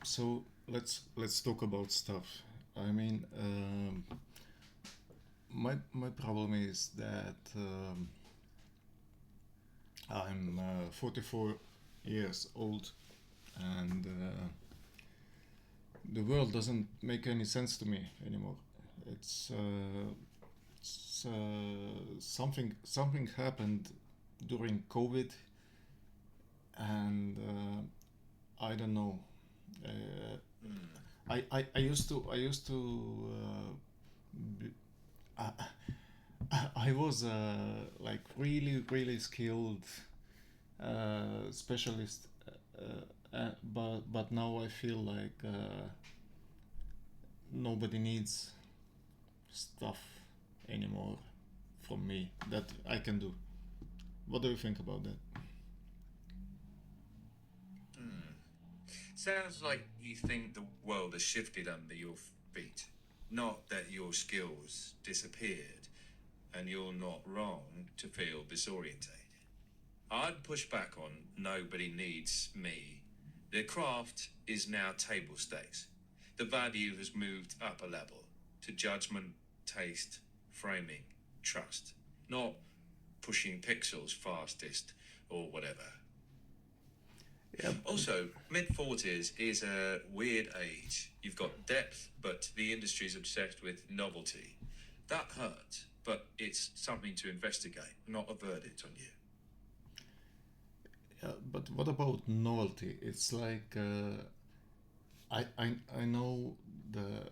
So let's talk about stuff. I mean, my problem is that I'm 44 years old, and the world doesn't make any sense to me anymore. It's, something happened during COVID, and I don't know. Uh, I used to b- I, I was like really skilled specialist, but now I feel like nobody needs stuff anymore from me that I can do. What do you think about that? Hmm. Sounds like you think the world has shifted under your feet, not that your skills disappeared, and you're not wrong to feel disorientated. I'd push back on nobody needs me. The craft is now table stakes. The value has moved up a level to judgment, taste, framing, trust, not pushing pixels fastest or whatever. Yeah, Also, mid 40s is a weird age. You've got depth, but the industry's obsessed with novelty. That hurts, but it's something to investigate, not a verdict on you. yeah, but what about novelty? It's like I know the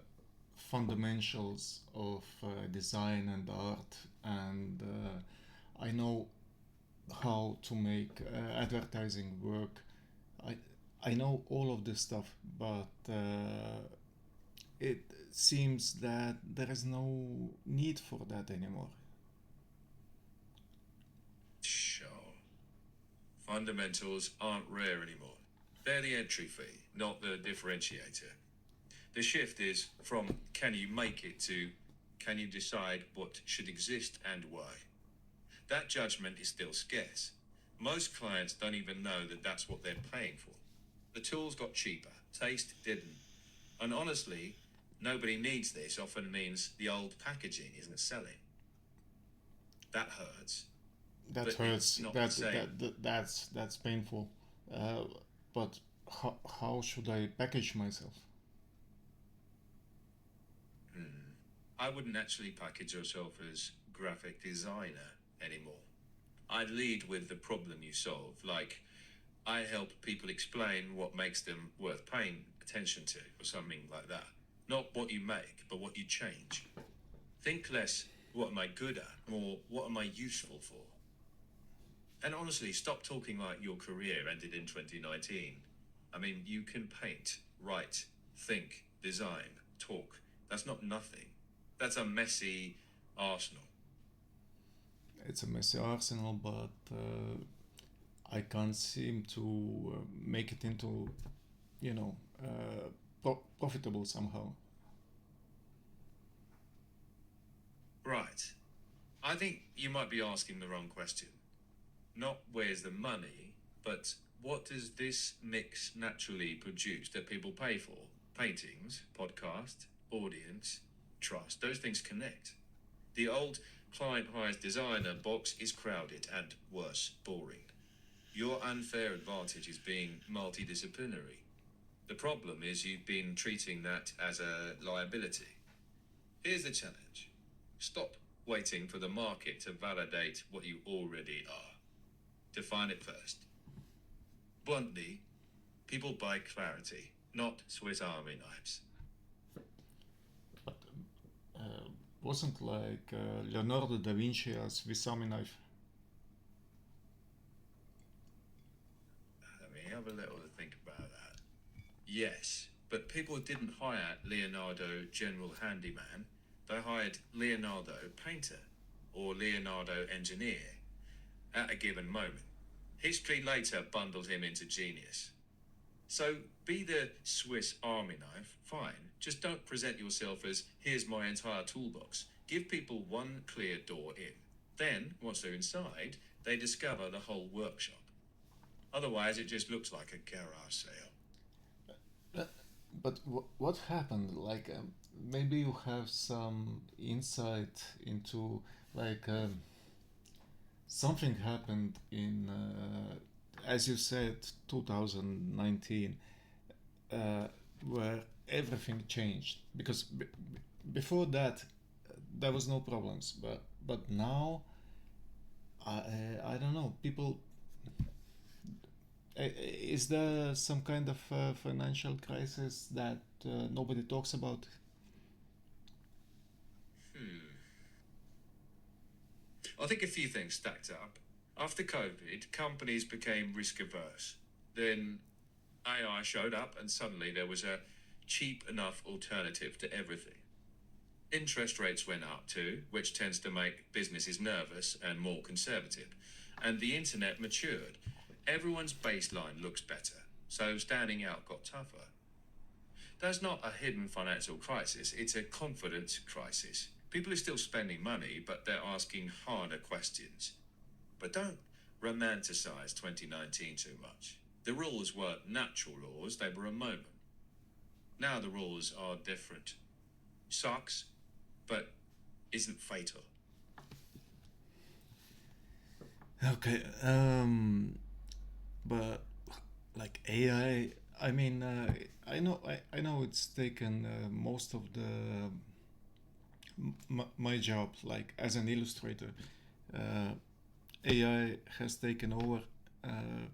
fundamentals of design and art, and I know how to make advertising work. I I know all of this stuff, but it seems that there is no need for that anymore. Sure. Fundamentals aren't rare anymore. They're the entry fee, not the differentiator. The shift is from can you make it to can you decide what should exist and why. That judgment is still scarce. Most clients don't even know that that's what they're paying for. The tools got cheaper, taste didn't. And honestly, nobody needs this often means the old packaging isn't selling. That hurts, That but it's hurts. not the same. That's painful. Uh, but how should I package myself? Hmm. I wouldn't actually package yourself as graphic designer anymore. I'd lead with the problem you solve, like I help people explain what makes them worth paying attention to, or something like that. Not what you make, but what you change. Think less, what am I good at? More, what am I useful for? And honestly, stop talking like your career ended in 2019. I mean, you can paint, write, think, design, talk. That's not nothing. That's a messy arsenal. It's a messy arsenal, but I can't seem to make it into, you know, profitable somehow. Right. I think you might be asking the wrong question. Not where's the money, but what does this mix naturally produce that people pay for? Paintings, podcast, audience, trust, those things connect. The old client hires designer box is crowded and worse, boring. Your unfair advantage is being multidisciplinary. The problem is you've been treating that as a liability. Here's the challenge: stop waiting for the market to validate what you already are. Define it first. Bluntly, people buy clarity, not Swiss Army knives. But uh, wasn't like Leonardo da Vinci a Swiss Army knife? Let me have a little to think about that. Yes, but people didn't hire Leonardo General Handyman. They hired Leonardo Painter or Leonardo Engineer at a given moment. History later bundled him into genius. So be the Swiss Army knife, fine. Just don't present yourself as here's my entire toolbox. Give people one clear door in. Then, once they're inside, they discover the whole workshop. Otherwise, it just looks like a garage sale. But what happened? Like, maybe you have some insight into, like, something happened in, as you said, 2019, uh, where everything changed. Because before that, there was no problems. But now, I don't know. People, is there some kind of financial crisis that nobody talks about? I think a few things stacked up. After COVID, companies became risk averse. Then AI showed up, and suddenly there was a cheap enough alternative to everything. Interest rates went up too, which tends to make businesses nervous and more conservative. And the internet matured. Everyone's baseline looks better, so standing out got tougher. That's not a hidden financial crisis, it's a confidence crisis. People are still spending money, but they're asking harder questions. But don't romanticize 2019 too much. The rules weren't natural laws, they were a moment. Now the rules are different. Sucks, but isn't fatal. Okay, but like AI, I mean, I know it's taken most of the my job, like as an illustrator. Uh, AI has taken over. Uh,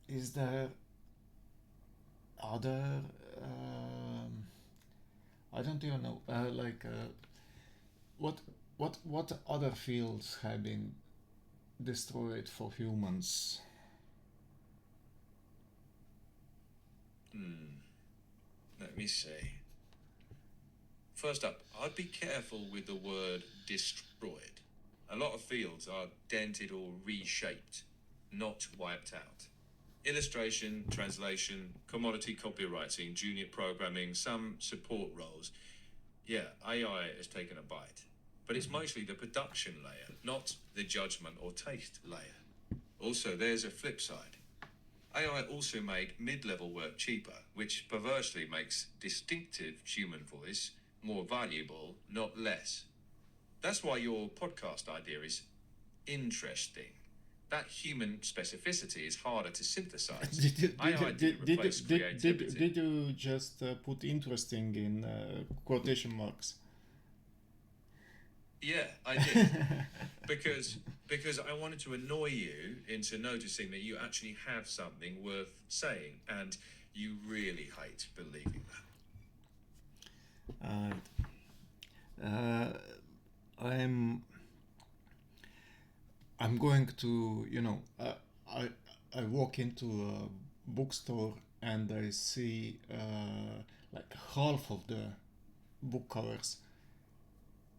is there other? I don't even know. What what other fields have been destroyed for humans? Let me see. First up, I'd be careful with the word destroyed. A lot of fields are dented or reshaped, not wiped out. Illustration, translation, commodity copywriting, junior programming, some support roles. Yeah, AI has taken a bite. But it's mostly the production layer, not the judgment or taste layer. Also, there's a flip side. AI also made mid level work cheaper, which perversely makes distinctive human voice more valuable, not less. That's why your podcast idea is interesting. That human specificity is harder to synthesize. AI didn't replace creativity. Did you just put interesting in quotation marks? Yeah, I did. because because I wanted to annoy you into noticing that you actually have something worth saying, and you really hate believing Uh, uh, I'm I'm going to, I I walk into a bookstore and I see like half of the book covers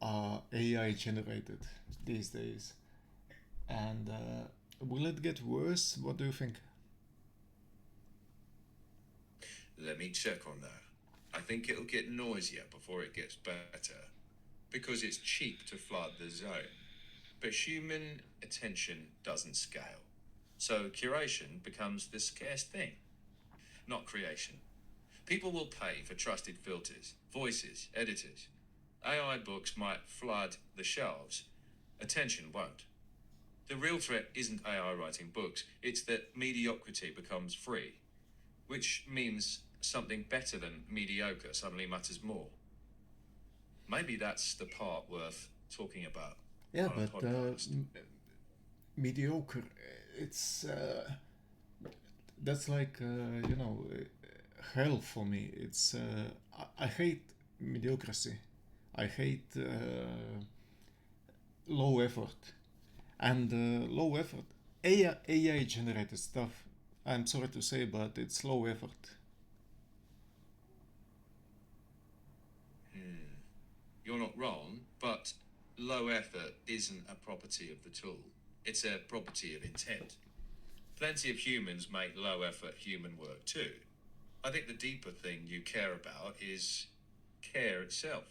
are AI generated these days. And will it get worse? What do you think? that. Let me check on that. I think it'll get noisier before it gets better, because it's cheap to flood the zone. But human attention doesn't scale. So curation becomes the scarce thing, not creation. People will pay for trusted filters, voices, editors. AI books might flood the shelves. Attention won't. The real threat isn't AI writing books, it's that mediocrity becomes free, which means something better than mediocre suddenly matters more. Maybe that's the part worth talking about Yeah, on a but podcast. mediocre. It's that's like hell for me. It's I hate mediocrity. I hate low effort and low effort. AI generated stuff. I'm sorry to say, but it's low effort. You're not wrong, but low effort isn't a property of the tool, it's a property of intent. Plenty of humans make low effort human work too. I think the deeper thing you care about is care itself.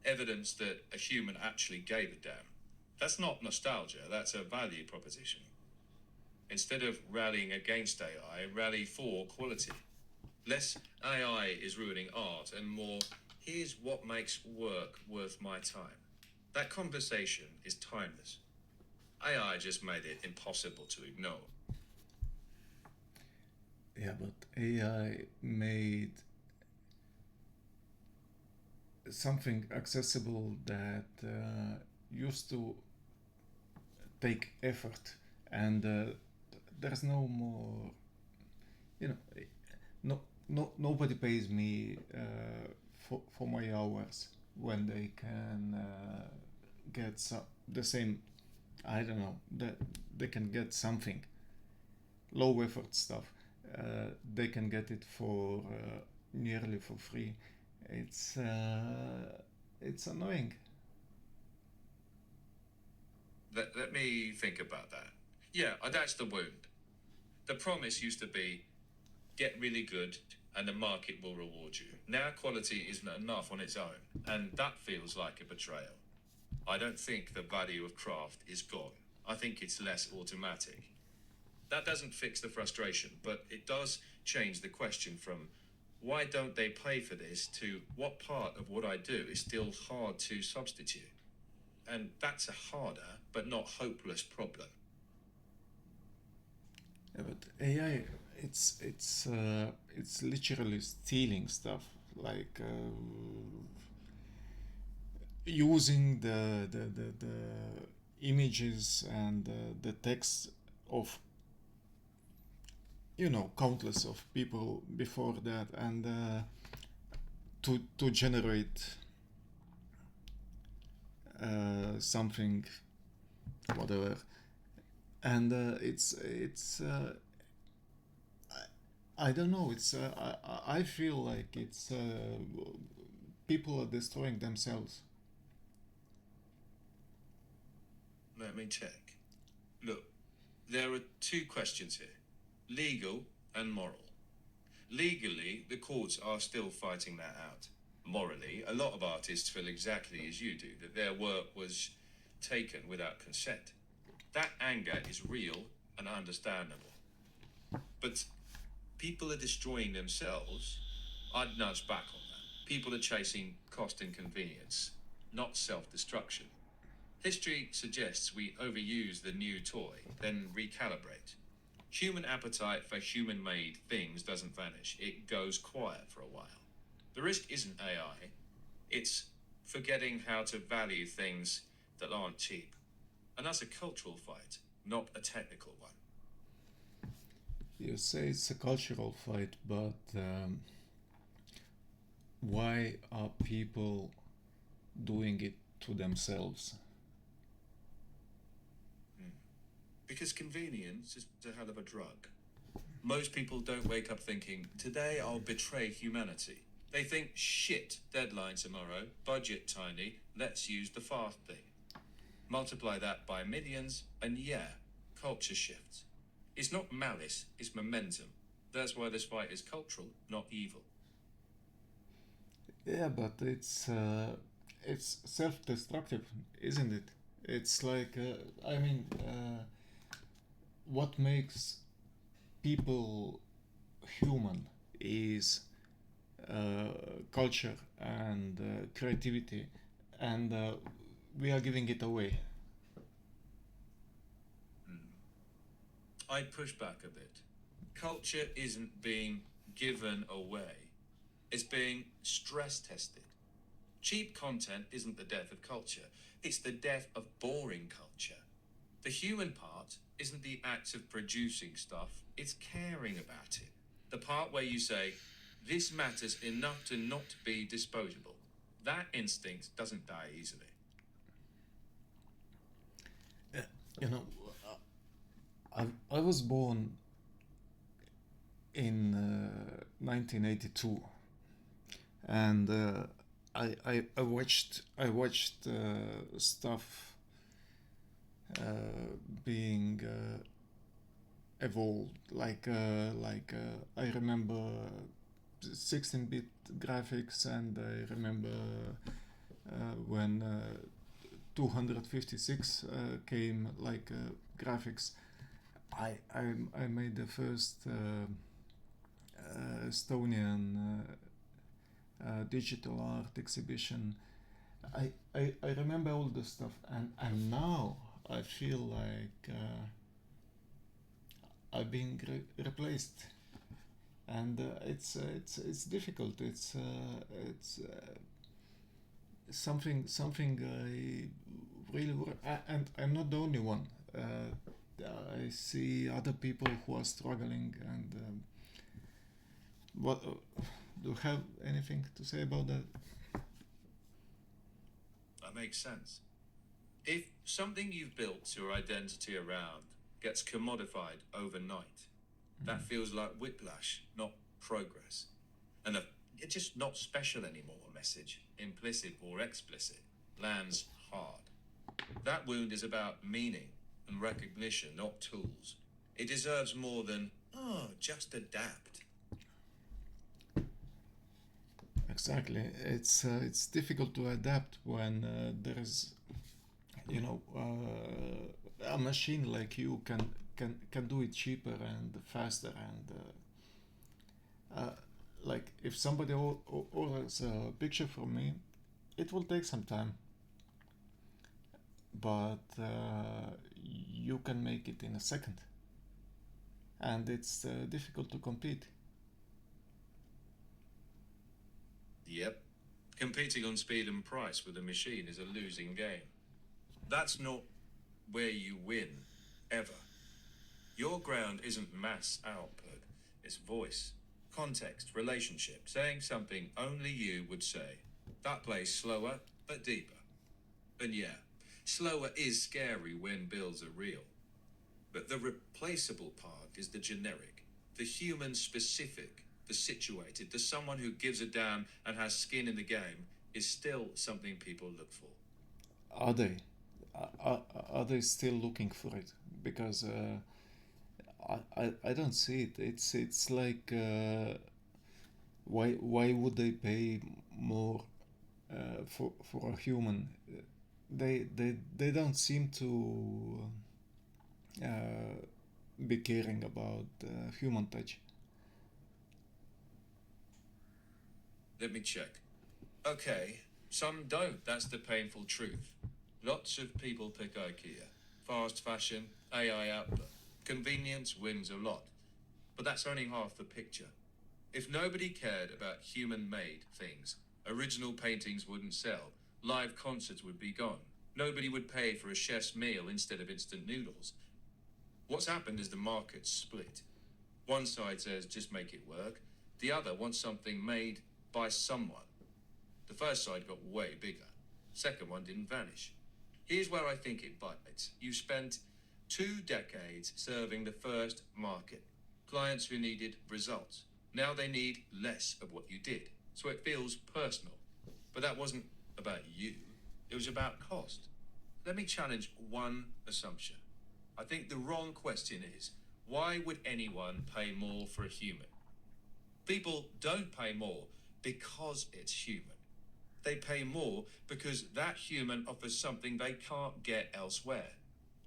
Evidence that a human actually gave a damn. That's not nostalgia, that's a value proposition. Instead of rallying against AI, rally for quality. Less AI is ruining art and more, here's what makes work worth my time. That conversation is timeless. AI just made it impossible to ignore. Yeah, but AI made something accessible that used to take effort, and there's no more, you know, no, nobody pays me for my hours when they can get the same. I don't know that they can get something low effort stuff. They can get it for nearly for free. It's it's annoying. Let me think about that. Yeah, that's the wound. The promise used to be get really good and the market will reward you. Now quality isn't enough on its own, and that feels like a betrayal. I don't think the value of craft is gone. I think it's less automatic. That doesn't fix the frustration, but it does change the question from why don't they pay for this to what part of what I do is still hard to substitute. And that's a harder but not hopeless problem. Yeah, but AI, it's literally stealing stuff, like using the images and the text of countless of people before that, and to generate something, whatever. And I don't know. I feel like it's people are destroying themselves. Let me check. Look, there are two questions here, legal and moral. Legally, the courts are still fighting that out. Morally, a lot of artists feel exactly as you do, that their work was taken without consent. That anger is real and understandable. But people are destroying themselves. I'd nudge back on that. People are chasing cost and convenience, not self destruction. History suggests we overuse the new toy, then recalibrate. Human appetite for human made things doesn't vanish, it goes quiet for a while. The risk isn't AI, it's forgetting how to value things that aren't cheap. And that's a cultural fight, not a technical one. You say it's a cultural fight, but why are people doing it to themselves? Because convenience is a hell of a drug. Most people don't wake up thinking, today I'll betray humanity. They think, shit, deadline tomorrow, budget tiny, let's use the fast thing. Multiply that by millions, and yeah, culture shifts. It's not malice, it's momentum. That's why this fight is cultural, not evil. Yeah, but it's self-destructive, isn't it? It's like I mean, what makes people human is uh, culture and creativity, and we are giving it away. I'd push back a bit. Culture isn't being given away, it's being stress tested. Cheap content isn't the death of culture, it's the death of boring culture. The human part isn't the act of producing stuff, it's caring about it. The part where you say, this matters enough to not be disposable. That instinct doesn't die easily. Uh, you know, I was born in 1982, and I watched stuff being evolved. I remember 16-bit graphics, and I remember when 256 came, like graphics. I made the first Estonian digital art exhibition. I remember all the stuff, and now I feel like I'm being replaced, and it's difficult. It's something I really and I'm not the only one. I see other people who are struggling, and what do you have anything to say about that? That makes sense. If something you've built your identity around gets commodified overnight, that feels like whiplash, not progress. And it's just not special anymore message, implicit or explicit, lands hard. That wound is about meaning and recognition, not tools. It deserves more than, oh, just adapt. Exactly. It's difficult to adapt when there is, a machine like you can do it cheaper and faster, and like if somebody orders a picture from me, it will take some time, but you can make it in a second, and it's difficult to compete. Yep. Competing on speed and price with a machine is a losing game. That's not where you win, ever. Your ground isn't mass output, it's voice, context, relationship, saying something only you would say. That plays slower, but deeper. And yeah, slower is scary when bills are real. But the replaceable part is the generic, the human specific, the situated, the someone who gives a damn and has skin in the game is still something people look for. Are they? Are they still looking for it? Because I don't see it. It's like why would they pay more for a human? They don't seem to be caring about human touch. Let me check. Okay, some don't. That's the painful truth. Lots of people pick IKEA. Fast fashion, AI output. Convenience wins a lot. But that's only half the picture. If nobody cared about human made things, original paintings wouldn't sell, live concerts would be gone, nobody would pay for a chef's meal instead of instant noodles. What's happened is the market's split. One side says just make it work, the other wants something made by someone. The first side got way bigger. Second one didn't vanish. Here's where I think it bites. You spent 2 decades serving the first market. Clients who needed results. Now they need less of what you did. So it feels personal. But that wasn't about you. It was about cost. Let me challenge one assumption. I think the wrong question is, why would anyone pay more for a human? People don't pay more because it's human. They pay more because that human offers something they can't get elsewhere.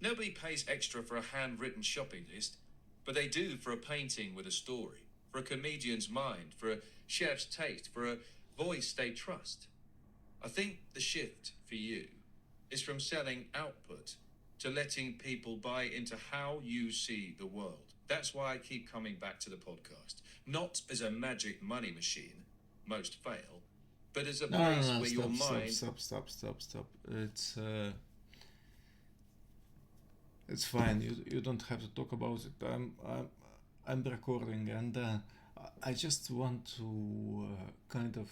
Nobody pays extra for a handwritten shopping list, but they do for a painting with a story, for a comedian's mind, for a chef's taste, for a voice they trust. I think the shift for you is from selling output to letting people buy into how you see the world. That's why I keep coming back to the podcast. Not as a magic money machine, most fail, but as a No, no, place no! where your mind. Stop! It's fine. You don't have to talk about it. I'm recording, and I just want to kind of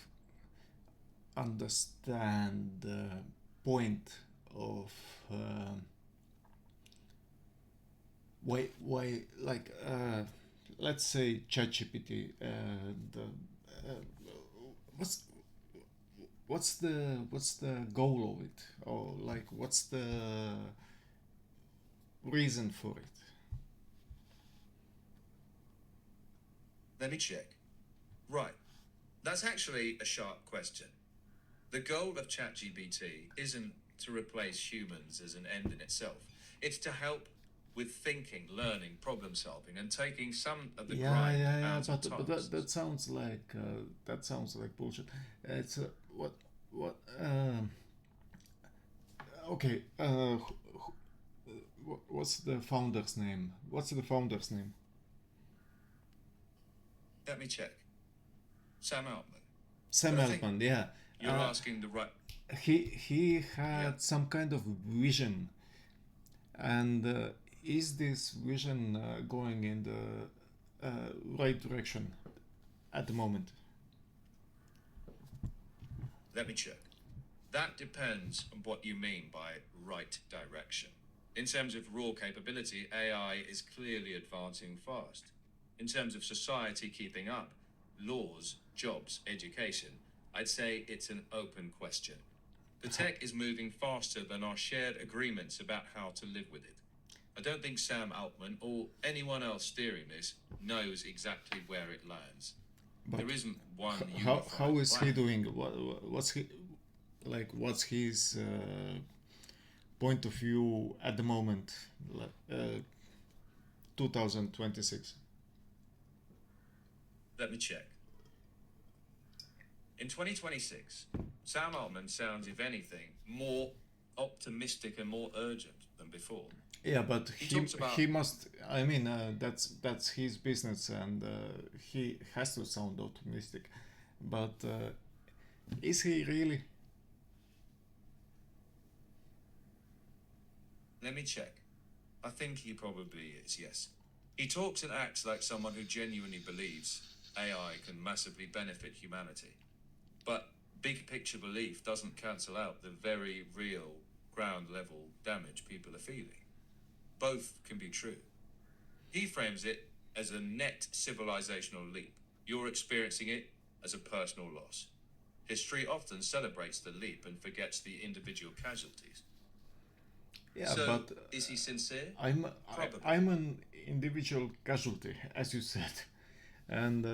understand the point of why like let's say ChatGPT. Uh, what's what's the goal of it, or like what's the reason for it? Let me check. Right. That's actually a sharp question. The goal of ChatGPT isn't to replace humans as an end in itself. It's to help with thinking, learning, problem solving, and taking some of the Yeah, grind yeah, yeah. out of But that tasks. sounds like bullshit. It's what okay. What's the founder's name? What's the founder's name? Let me check. Sam Altman. Sam But I think Altman. Yeah. you're Uh, asking the right. he Yeah, had some kind of vision, and is this vision going in the right direction at the moment? let me check. That depends on what you mean by right direction. In terms of raw capability, AI is clearly advancing fast. In terms of society keeping up, laws, jobs, education, I'd say it's an open question. The How, tech is moving faster than our shared agreements about how to live with it. I don't think Sam Altman or anyone else steering this knows exactly where it lands. but There isn't one how unified is he plan. doing? What's he like? What's his point of view at the moment? 2026. Let me check. In 2026, Sam Altman sounds, if anything, more optimistic and more urgent than before. Yeah, but He talks about, he must. I mean, that's his business, and he has to sound optimistic. But is he really? let me check. I think he probably is, yes. He talks and acts like someone who genuinely believes AI can massively benefit humanity. But big picture belief doesn't cancel out the very real ground level damage people are feeling. Both can be true. He frames it as a net civilizational leap. You're experiencing it as a personal loss. History often celebrates the leap and forgets the individual casualties. Yeah, So, but is he sincere? Probably. I'm an individual casualty, as you said, and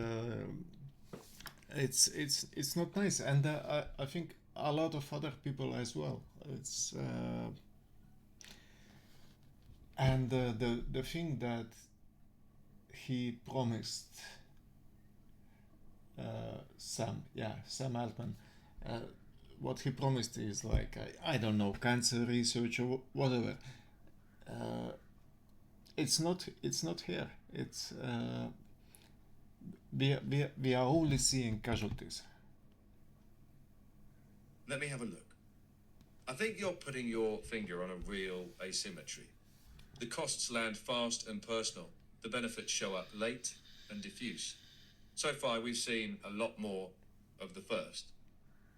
it's not nice, and I think a lot of other people as well. It's and the thing that he promised Sam Altman. Uh, what he promised is like I don't know, cancer research or whatever. Uh, it's not here. It's we are only seeing casualties. Let me have a look. I think you're putting your finger on a real asymmetry. The costs land fast and personal. The benefits show up late and diffuse. So far, we've seen a lot more of the first.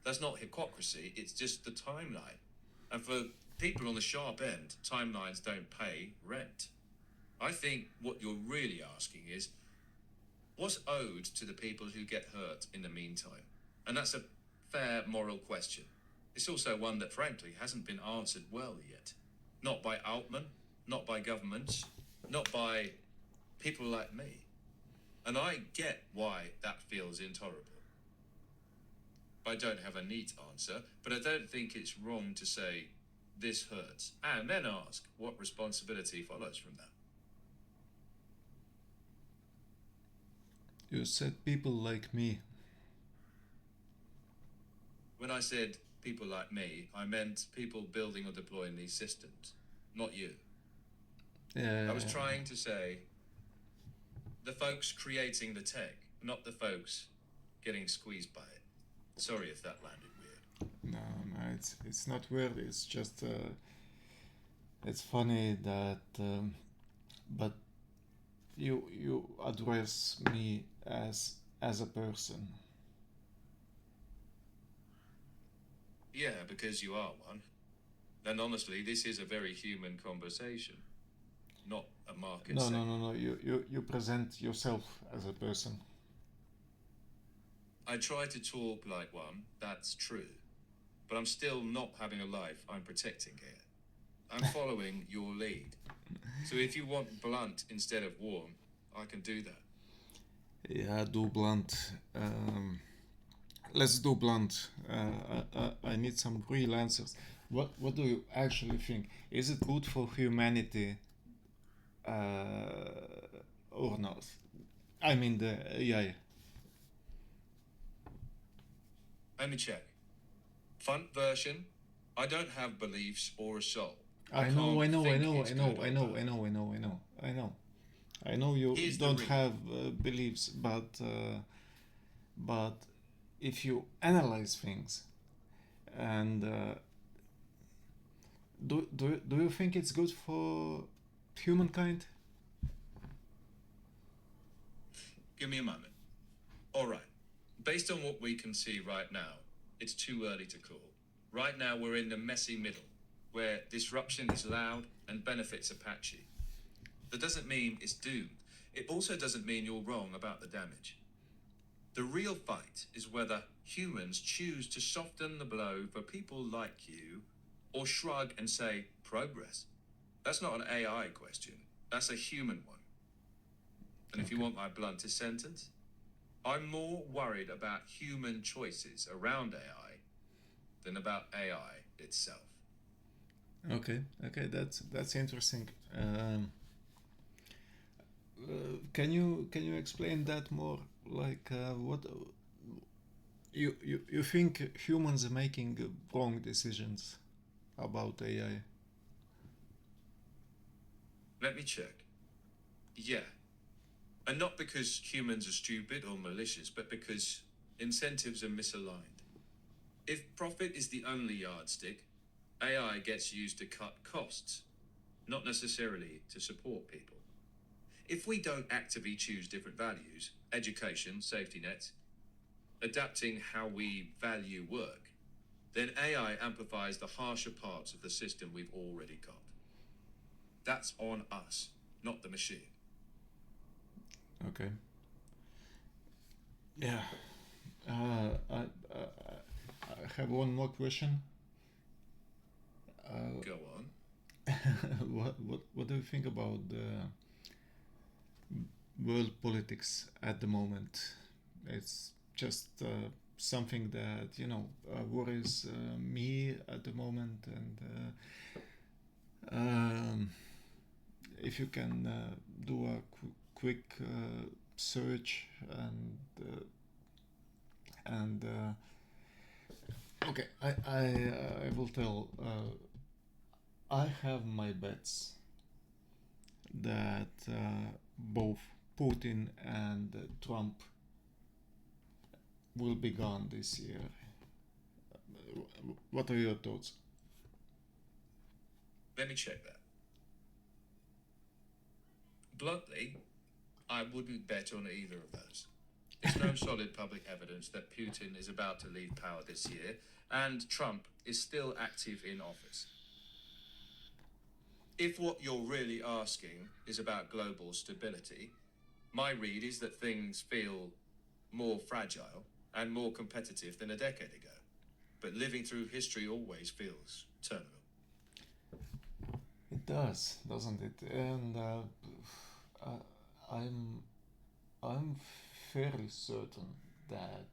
That's not hypocrisy, it's just the timeline. And for people on the sharp end, timelines don't pay rent. I think what you're really asking is what's owed to the people who get hurt in the meantime? And that's a fair moral question. It's also one that, frankly, hasn't been answered well yet. Not by Altman, not by governments, not by people like me. And I get why that feels intolerable. I don't have a neat answer, but I don't think it's wrong to say this hurts and then ask what responsibility follows from that. You said people like me. When I said people like me, I meant people building or deploying these systems, not you. I was Yeah, trying to say the folks creating the tech, not the folks getting squeezed by it. Sorry if that landed weird. no, it's not weird. It's just it's funny that but you address me as a person. Yeah, because you are one. And honestly, this is a very human conversation, not a market No, no, no, segment. no. You present yourself as a person. I try to talk like one, that's true. But I'm still not having a life I'm protecting here. I'm following your lead. So if you want blunt instead of warm, I can do that. Yeah, do blunt. Let's do blunt. I need some real answers. What do you actually think? Is it good for humanity or not? I mean the AI. Let me check. Front version. I don't have beliefs or a soul. I I know, can't I know, I think know, it's I good know, I or know, I bad. know, I know, I know, I know. I know you Here's the don't read. have beliefs, but if you analyze things and do you think it's good for humankind? Give me a moment. All right. Based on what we can see right now, it's too early to call. Right now, we're in the messy middle, where disruption is loud and benefits are patchy. That doesn't mean it's doomed. It also doesn't mean you're wrong about the damage. The real fight is whether humans choose to soften the blow for people like you or shrug and say progress. That's not an AI question, that's a human one. And if you Okay, want my bluntest sentence, I'm more worried about human choices around AI than about AI itself. okay, okay. That's interesting. Can you explain that more? Like what you think humans are making wrong decisions about AI? Let me check. Yeah. And not because humans are stupid or malicious, but because incentives are misaligned. If profit is the only yardstick, AI gets used to cut costs, not necessarily to support people. If we don't actively choose different values, education, safety nets, adapting how we value work, then AI amplifies the harsher parts of the system we've already got. That's on us, not the machine. Okay. Yeah. I have one more question. Uh, Go on. what do you think about the world politics at the moment? It's just something that worries me at the moment, and if you can do a quick search and okay, I will tell. I have my bets that both Putin and Trump will be gone this year. What are your thoughts? Let me check that. Bluntly, I wouldn't bet on either of those. There's no solid public evidence that Putin is about to leave power this year, and Trump is still active in office. If what you're really asking is about global stability, my read is that things feel more fragile and more competitive than a decade ago. But living through history always feels terminal. It does, doesn't it? And I'm I'm fairly certain that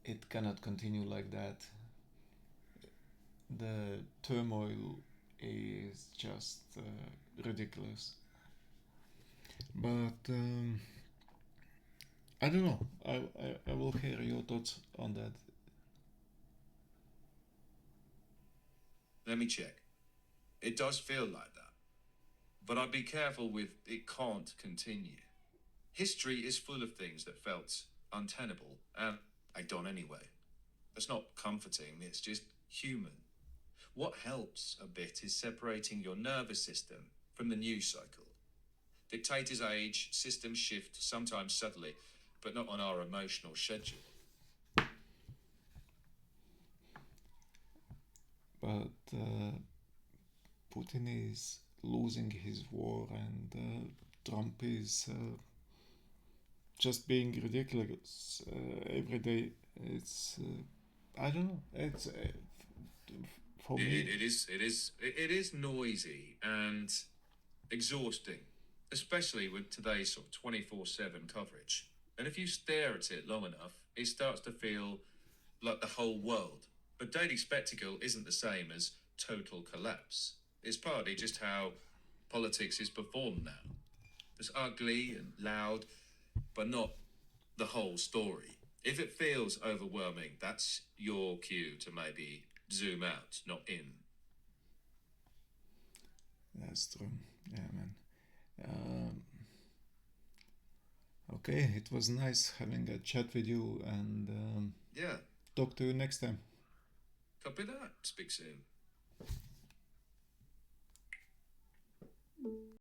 it cannot continue like that. The turmoil is just ridiculous. But I don't know. I will hear your thoughts on that. Let me check. It does feel like that. But I'd be careful with it can't continue. History is full of things that felt untenable, and I done anyway. That's not comforting, it's just human. What helps a bit is separating your nervous system from the news cycle. Dictators age, systems shift, sometimes subtly, but not on our emotional schedule. But Putin is losing his war, and Trump is just being ridiculous every day. It's I don't know. It's for me. It is noisy and exhausting, especially with today's sort of 24/7 coverage. And if you stare at it long enough, it starts to feel like the whole world. But daily spectacle isn't the same as total collapse. It's partly just how politics is performed now. It's ugly and loud, but not the whole story. If it feels overwhelming, that's your cue to maybe zoom out, not in. That's true. Yeah, man. Um, okay, it was nice having a chat with you, and Yeah, talk to you next time. copy that. Speak soon.